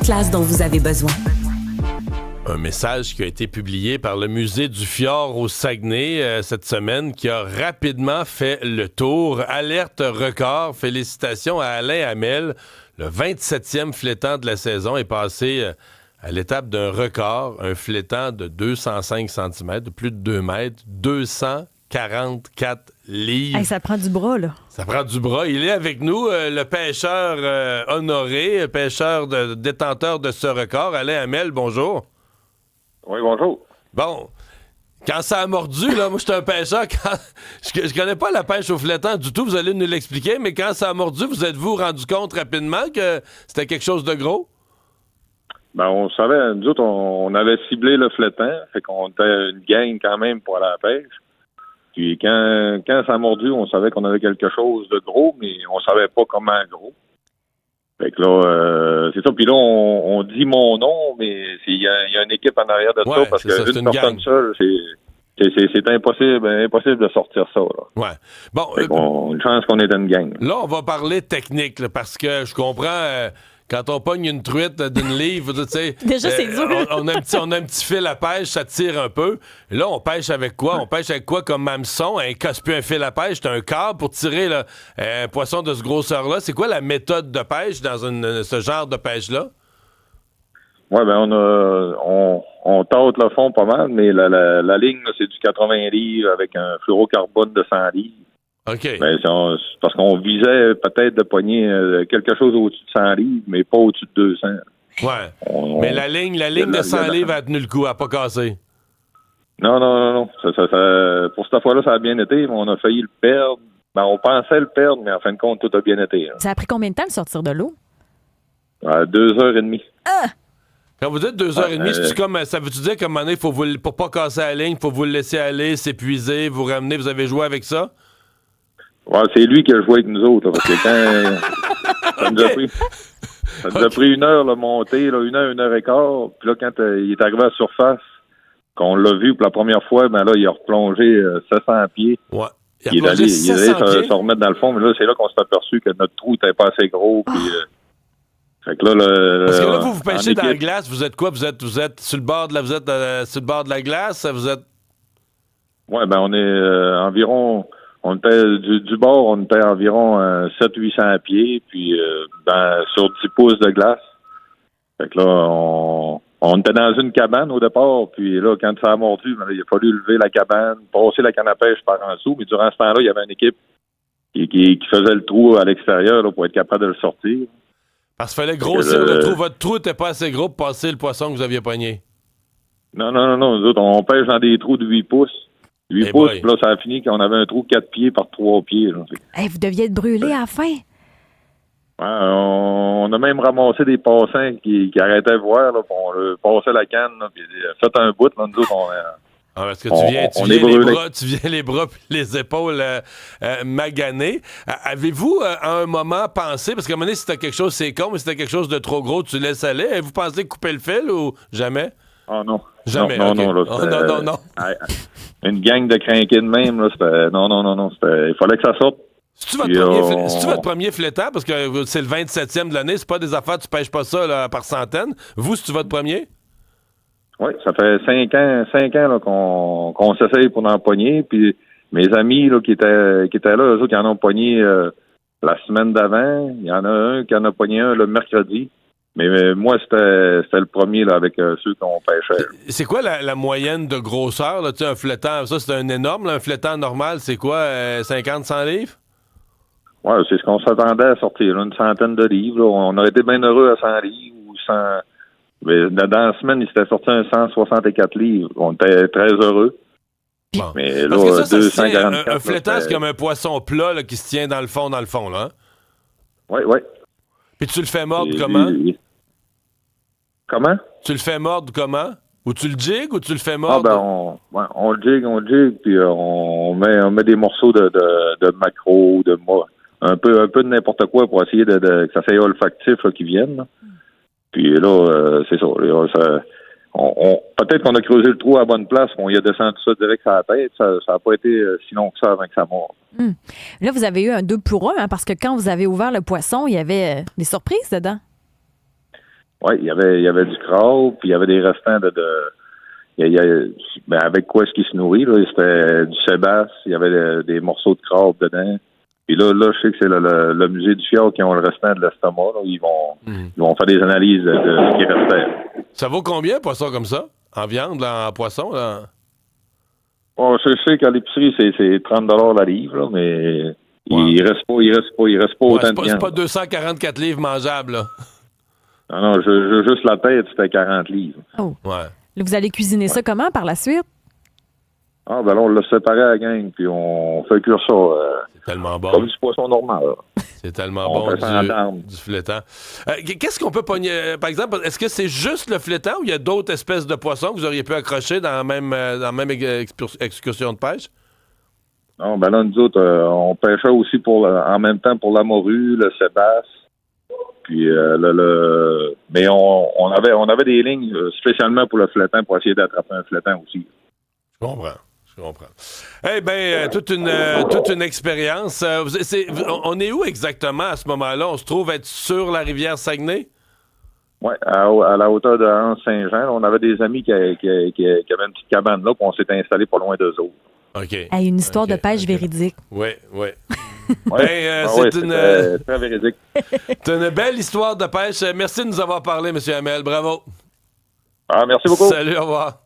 classe dont vous avez besoin. Un message qui a été publié par le musée du Fjord au Saguenay cette semaine qui a rapidement fait le tour. Alerte record. Félicitations à Alain Hamel. Le 27e flétan de la saison est passé à l'étape d'un record. Un flétan de 205 cm, de plus de 2 mètres, 244 livres. Hey, ça prend du bras, là. Ça prend du bras. Il est avec nous, le pêcheur honoré, détenteur de ce record. Alain Hamel, bonjour. Oui, bonjour. Bon, quand ça a mordu, là, moi, je suis un pêcheur. Je connais pas la pêche au flétan du tout, vous allez nous l'expliquer, mais quand ça a mordu, vous êtes-vous rendu compte rapidement que c'était quelque chose de gros? Ben, on savait, nous autres, on avait ciblé le flétan, fait qu'on était une gang quand même pour aller à la pêche. Puis quand ça a mordu, on savait qu'on avait quelque chose de gros, mais on savait pas comment gros. Fait que là, c'est ça. Puis là, on dit mon nom, mais il y a une équipe en arrière de ça, parce qu'une personne seule, c'est impossible de sortir ça, là. Ouais. Bon, une chance qu'on est une gang. Là, on va parler technique, là, parce que je comprends... quand on pogne une truite d'une livre, tu sais... Déjà, c'est dur. On a un petit fil à pêche, ça tire un peu. Là, on pêche avec quoi? On pêche avec quoi comme hameçon? C'est plus un fil à pêche, c'est un câble pour tirer là, un poisson de ce grosseur-là. C'est quoi la méthode de pêche dans ce genre de pêche-là? Oui, ben on tâte le fond pas mal, mais la ligne, là, c'est du 80 livres avec un fluorocarbone de 100 livres. OK. Ben, c'est parce qu'on visait peut-être de pogner quelque chose au-dessus de 100 livres, mais pas au-dessus de 200. Ouais. Mais la ligne de 100 livres a tenu le coup, elle n'a pas cassé. Non. Pour cette fois-là, ça a bien été, mais on a failli le perdre. Ben, on pensait le perdre, mais en fin de compte, tout a bien été. Là. Ça a pris combien de temps de sortir de l'eau? 2h30. Quand vous dites 2h30, c'est-tu comme, ça veut-tu dire qu'à un moment donné, pour pas casser la ligne, il faut vous le laisser aller, s'épuiser, vous ramener, vous avez joué avec ça? Ouais, c'est lui qui a joué avec nous autres, là, parce que quand ça nous a pris 1 heure, là, monter, là, 1 heure et quart, puis là, quand il est arrivé à la surface, qu'on l'a vu pour la première fois, ben là, il a replongé 700 pieds. Ouais. Il est allé se remettre dans le fond, mais là, c'est là qu'on s'est aperçu que notre trou n'était pas assez gros, puis... fait que là, parce que là, vous pêchez dans la glace, vous êtes quoi? Vous êtes sur le bord de la glace? Vous êtes... Ouais, ben on est environ... On était du bord, on était environ 700-800 pieds, puis sur 10 pouces de glace. Fait que là, on était dans une cabane au départ, puis là, quand ça a mordu, il a fallu lever la cabane, passer la canne à pêche par en dessous, mais durant ce temps-là, il y avait une équipe qui faisait le trou à l'extérieur là, pour être capable de le sortir. Parce qu'il fallait grossir le trou. Votre trou n'était pas assez gros pour passer le poisson que vous aviez pogné. Non. Nous autres, on pêche dans des trous de 8 pouces. 8 pouces, puis là, ça a fini qu'on avait un trou 4 pieds par 3 pieds. Là. Hey, vous deviez être brûlé à la fin. Ouais, on a même ramassé des passants qui arrêtaient de voir, là, puis on leur passait la canne, là, puis fait un bout, là, nous autres, parce que tu viens les bras puis les épaules maganés. Avez-vous à un moment pensé, parce qu'à un moment donné, si c'était quelque chose, c'est con, mais si c'était quelque chose de trop gros, tu laisses aller. Avez-vous pensé couper le fil ou jamais? Ah non. Jamais. Non. Non. Une gang de crinqués de même, là, c'était. Non. Il fallait que ça sorte. C'est-tu votre premier flétan? Parce que c'est le 27e de l'année, c'est pas des affaires, tu pêches pas ça là, par centaines. Vous, c'est-tu votre premier? Oui, ça fait 5 ans là, qu'on s'essaye pour en pogner. Puis mes amis là, qui étaient là, eux autres, qui en ont pogné la semaine d'avant. Il y en a un qui en a pogné un le mercredi. Mais moi, c'était le premier là, avec ceux qu'on pêchait. C'est quoi la moyenne de grosseur? Là? Tu sais, un flétan, ça, c'est un énorme. Là, un flétan normal, c'est quoi? 50-100 livres? Oui, c'est ce qu'on s'attendait à sortir. Là, une centaine de livres. Là. On aurait été bien heureux à 100 livres ou 100... Mais dans la semaine, il s'était sorti un 164 livres. On était très heureux. Bon. Mais là, parce que ça 244... un flétan, c'est comme un poisson plat là, qui se tient dans le fond, là. Hein? Oui. Puis tu le fais mordre comment? Comment? Tu le fais mordre comment? Ou tu le jigues ou tu le fais mordre? On le jigue, puis on met des morceaux de maquereau, un peu de n'importe quoi pour essayer que ça soit olfactif là, qui vienne. Là. Puis là, c'est ça. Peut-être qu'on a creusé le trou à la bonne place, qu'on y a descendu ça direct sur la tête. Ça n'a pas été si long que ça avant que ça morde. Là, vous avez eu un 2 pour 1, hein, parce que quand vous avez ouvert le poisson, il y avait des surprises dedans. Oui, il y avait du crabe, puis il y avait des restants ben, avec quoi est-ce qu'il se nourrit, là? C'était du sébasse, il y avait des morceaux de crabe dedans. Puis là, je sais que c'est le musée du fjord qui ont le restant de l'estomac. Là. Ils vont faire des analyses de ce qui restait. Ça vaut combien, poisson comme ça? En viande, là, en poisson, là? Bon, je sais qu'à l'épicerie, c'est 30 la livre, là, mais il reste pas autant de viande. C'est pas 244 livres mangeables, là. Non, juste la tête, c'était 40 livres. Oh. Ouais. Là, vous allez cuisiner ça comment par la suite? Ah, ben là, on l'a séparé à la gang, puis on fait cuire ça. C'est tellement bon. Comme du poisson normal. C'est tellement On bon fait ça en terme. du flétan. Qu'est-ce qu'on peut pogner? Par exemple, est-ce que c'est juste le flétan ou il y a d'autres espèces de poissons que vous auriez pu accrocher dans la même excursion de pêche? Non, ben là, nous autres, on pêchait aussi en même temps pour la morue, le sébasse. Puis mais on avait des lignes spécialement pour le flétan pour essayer d'attraper un flétan aussi. Je comprends. Eh bien, toute une expérience. On est où exactement à ce moment-là? On se trouve être sur la rivière Saguenay? Oui, à la hauteur de Anse-Saint-Jean. Là, on avait des amis qui avaient une petite cabane là, puis on s'est installé pas loin d'eux autres. OK. Hey, une histoire de pêche véridique. Oui. Ouais. C'est très véridique. C'est une belle histoire de pêche. Merci de nous avoir parlé, M. Hamel. Bravo. Ah, merci beaucoup. Salut, au revoir.